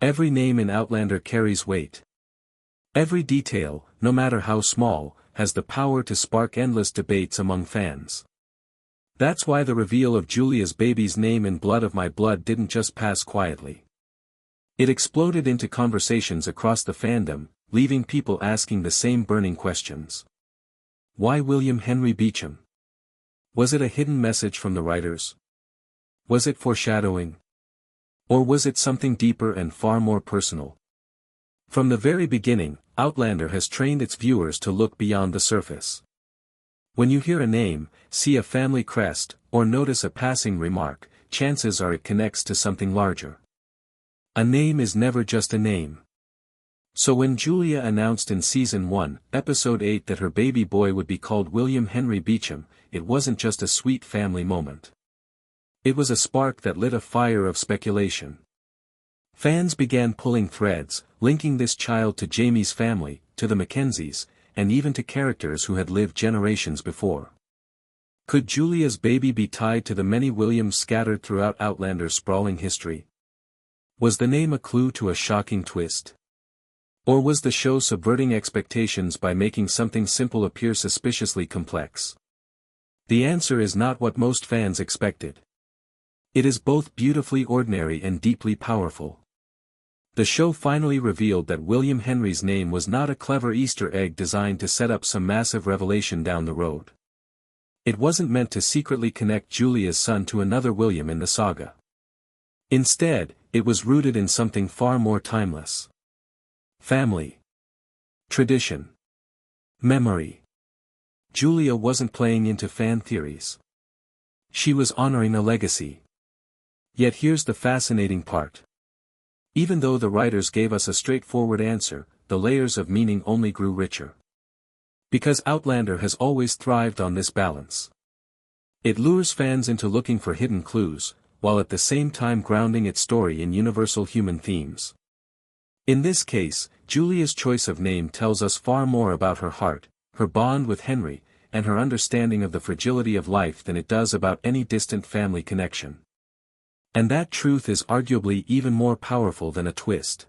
Every name in Outlander carries weight. Every detail, no matter how small, has the power to spark endless debates among fans. That's why the reveal of Julia's baby's name in Blood of My Blood didn't just pass quietly. It exploded into conversations across the fandom, leaving people asking the same burning questions. Why William Henry Beauchamp? Was it a hidden message from the writers? Was it foreshadowing? Or was it something deeper and far more personal? From the very beginning, Outlander has trained its viewers to look beyond the surface. When you hear a name, see a family crest, or notice a passing remark, chances are it connects to something larger. A name is never just a name. So when Julia announced in Season 1, Episode 8 that her baby boy would be called William Henry Beauchamp, it wasn't just a sweet family moment. It was a spark that lit a fire of speculation. Fans began pulling threads, linking this child to Jamie's family, to the Mackenzies, and even to characters who had lived generations before. Could Julia's baby be tied to the many Williams scattered throughout Outlander's sprawling history? Was the name a clue to a shocking twist? Or was the show subverting expectations by making something simple appear suspiciously complex? The answer is not what most fans expected. It is both beautifully ordinary and deeply powerful. The show finally revealed that William Henry's name was not a clever Easter egg designed to set up some massive revelation down the road. It wasn't meant to secretly connect Julia's son to another William in the saga. Instead, it was rooted in something far more timeless. Family. Tradition. Memory. Julia wasn't playing into fan theories. She was honoring a legacy. Yet here's the fascinating part. Even though the writers gave us a straightforward answer, the layers of meaning only grew richer. Because Outlander has always thrived on this balance. It lures fans into looking for hidden clues, while at the same time grounding its story in universal human themes. In this case, Julia's choice of name tells us far more about her heart, her bond with Henry, and her understanding of the fragility of life than it does about any distant family connection. And that truth is arguably even more powerful than a twist.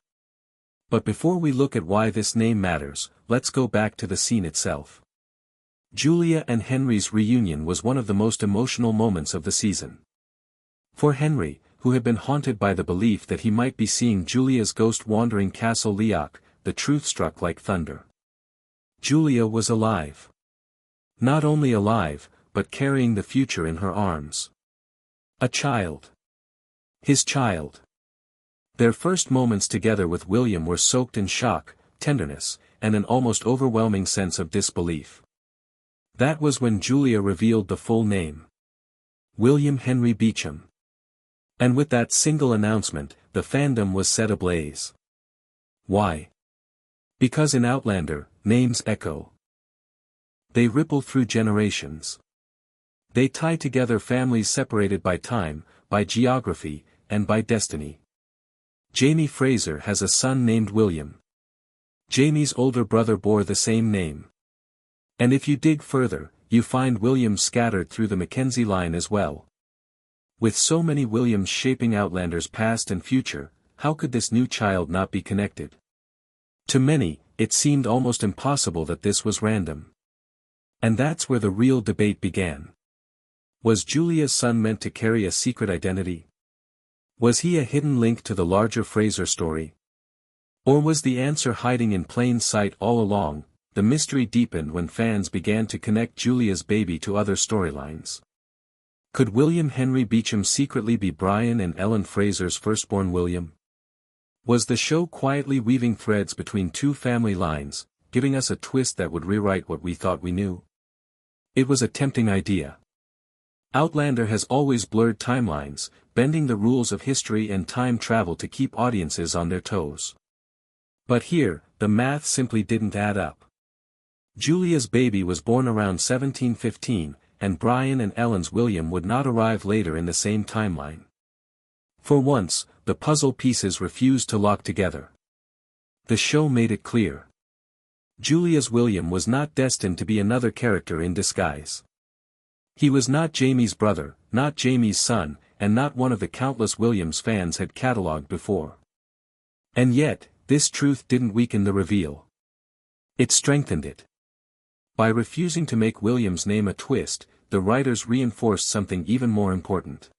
But before we look at why this name matters, let's go back to the scene itself. Julia and Henry's reunion was one of the most emotional moments of the season. For Henry, who had been haunted by the belief that he might be seeing Julia's ghost wandering Castle Leoch, the truth struck like thunder. Julia was alive. Not only alive, but carrying the future in her arms. A child. His child. Their first moments together with William were soaked in shock, tenderness, and an almost overwhelming sense of disbelief. That was when Julia revealed the full name. William Henry Beauchamp. And with that single announcement, the fandom was set ablaze. Why? Because in Outlander, names echo. They ripple through generations. They tie together families separated by time, by geography, and by destiny. Jamie Fraser has a son named William. Jamie's older brother bore the same name. And if you dig further, you find Williams scattered through the Mackenzie line as well. With so many Williams shaping Outlander's past and future, how could this new child not be connected? To many, it seemed almost impossible that this was random. And that's where the real debate began. Was Julia's son meant to carry a secret identity? Was he a hidden link to the larger Fraser story? Or was the answer hiding in plain sight all along? The mystery deepened when fans began to connect Julia's baby to other storylines. Could William Henry Beauchamp secretly be Brian and Ellen Fraser's firstborn William? Was the show quietly weaving threads between two family lines, giving us a twist that would rewrite what we thought we knew? It was a tempting idea. Outlander has always blurred timelines, bending the rules of history and time travel to keep audiences on their toes. But here, the math simply didn't add up. Julia's baby was born around 1715, and Brian and Ellen's William would not arrive later in the same timeline. For once, the puzzle pieces refused to lock together. The show made it clear. Julia's William was not destined to be another character in disguise. He was not Jamie's brother, not Jamie's son, and not one of the countless Williams fans had catalogued before. And yet, this truth didn't weaken the reveal. It strengthened it. By refusing to make William's name a twist, the writers reinforced something even more important.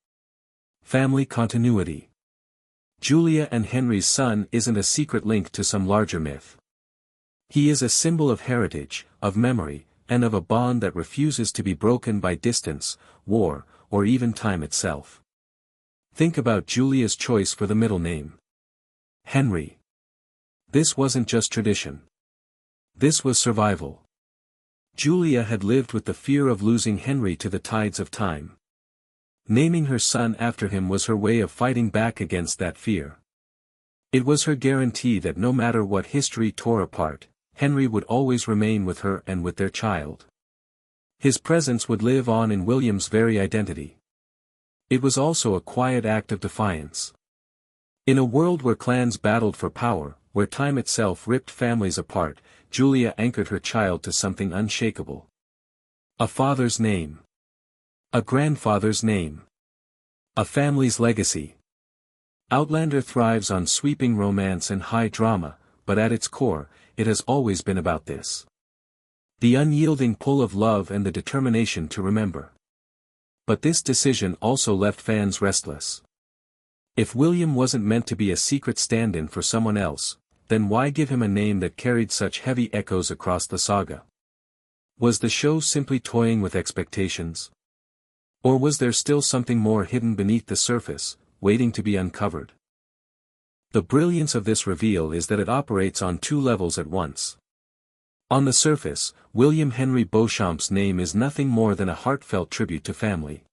Family continuity. Julia and Henry's son isn't a secret link to some larger myth. He is a symbol of heritage, of memory, and of a bond that refuses to be broken by distance, war, or even time itself. Think about Julia's choice for the middle name. Henry. This wasn't just tradition. This was survival. Julia had lived with the fear of losing Henry to the tides of time. Naming her son after him was her way of fighting back against that fear. It was her guarantee that no matter what history tore apart, Henry would always remain with her and with their child. His presence would live on in William's very identity. It was also a quiet act of defiance. In a world where clans battled for power, where time itself ripped families apart, Julia anchored her child to something unshakable. A father's name. A grandfather's name. A family's legacy. Outlander thrives on sweeping romance and high drama, but at its core, it has always been about this. The unyielding pull of love and the determination to remember. But this decision also left fans restless. If William wasn't meant to be a secret stand-in for someone else, then why give him a name that carried such heavy echoes across the saga? Was the show simply toying with expectations? Or was there still something more hidden beneath the surface, waiting to be uncovered? The brilliance of this reveal is that it operates on two levels at once. On the surface, William Henry Beauchamp's name is nothing more than a heartfelt tribute to family.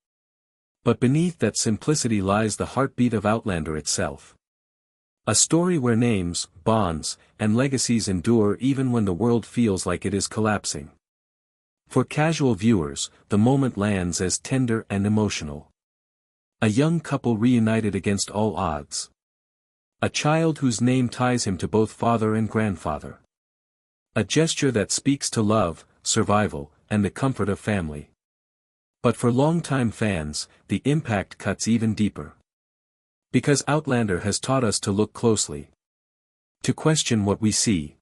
But beneath that simplicity lies the heartbeat of Outlander itself. A story where names, bonds, and legacies endure even when the world feels like it is collapsing. For casual viewers, the moment lands as tender and emotional. A young couple reunited against all odds. A child whose name ties him to both father and grandfather. A gesture that speaks to love, survival, and the comfort of family. But for longtime fans, the impact cuts even deeper. Because Outlander has taught us to look closely. To question what we see.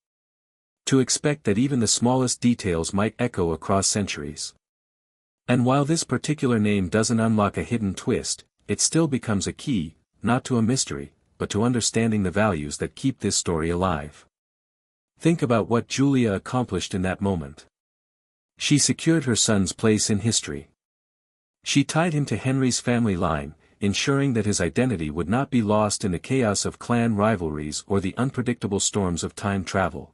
To expect that even the smallest details might echo across centuries. And while this particular name doesn't unlock a hidden twist, it still becomes a key, not to a mystery, but to understanding the values that keep this story alive. Think about what Julia accomplished in that moment. She secured her son's place in history. She tied him to Henry's family line, ensuring that his identity would not be lost in the chaos of clan rivalries or the unpredictable storms of time travel.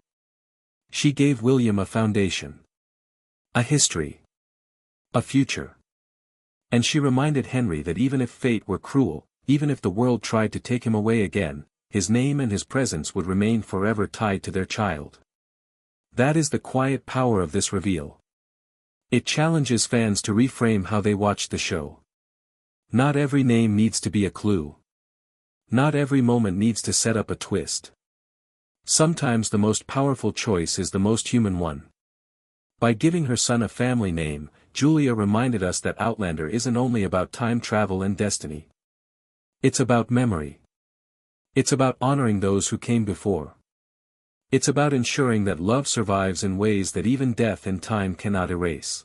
She gave William a foundation. A history. A future. And she reminded Henry that even if fate were cruel, even if the world tried to take him away again, his name and his presence would remain forever tied to their child. That is the quiet power of this reveal. It challenges fans to reframe how they watch the show. Not every name needs to be a clue. Not every moment needs to set up a twist. Sometimes the most powerful choice is the most human one. By giving her son a family name, Julia reminded us that Outlander isn't only about time travel and destiny. It's about memory. It's about honoring those who came before. It's about ensuring that love survives in ways that even death and time cannot erase.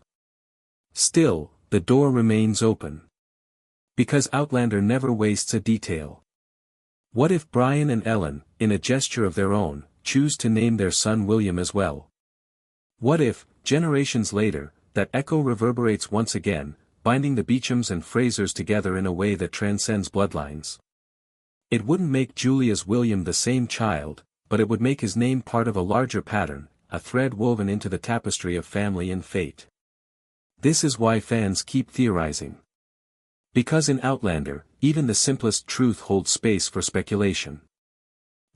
Still, the door remains open. Because Outlander never wastes a detail. What if Brian and Ellen, in a gesture of their own, choose to name their son William as well? What if, generations later, that echo reverberates once again, binding the Beauchamps and Frasers together in a way that transcends bloodlines? It wouldn't make Julia's William the same child, but it would make his name part of a larger pattern, a thread woven into the tapestry of family and fate. This is why fans keep theorizing. Because in Outlander, even the simplest truth holds space for speculation.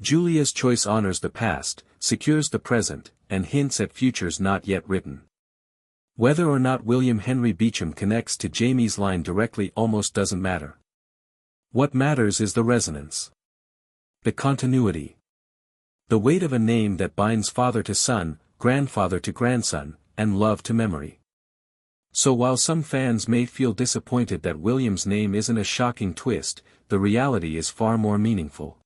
Julia's choice honors the past, secures the present, and hints at futures not yet written. Whether or not William Henry Beauchamp connects to Jamie's line directly almost doesn't matter. What matters is the resonance. The continuity. The weight of a name that binds father to son, grandfather to grandson, and love to memory. So while some fans may feel disappointed that William's name isn't a shocking twist, the reality is far more meaningful.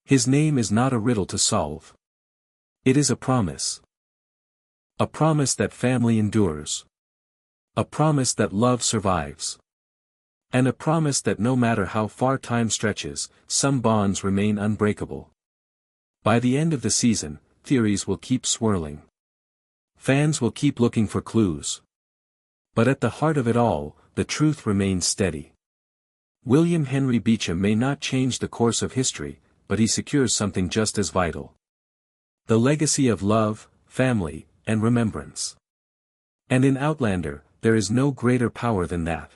His name is not a riddle to solve. It is a promise. A promise that family endures. A promise that love survives. And a promise that no matter how far time stretches, some bonds remain unbreakable. By the end of the season, theories will keep swirling. Fans will keep looking for clues. But at the heart of it all, the truth remains steady. William Henry Beauchamp may not change the course of history, but he secures something just as vital. The legacy of love, family, and remembrance. And in Outlander, there is no greater power than that.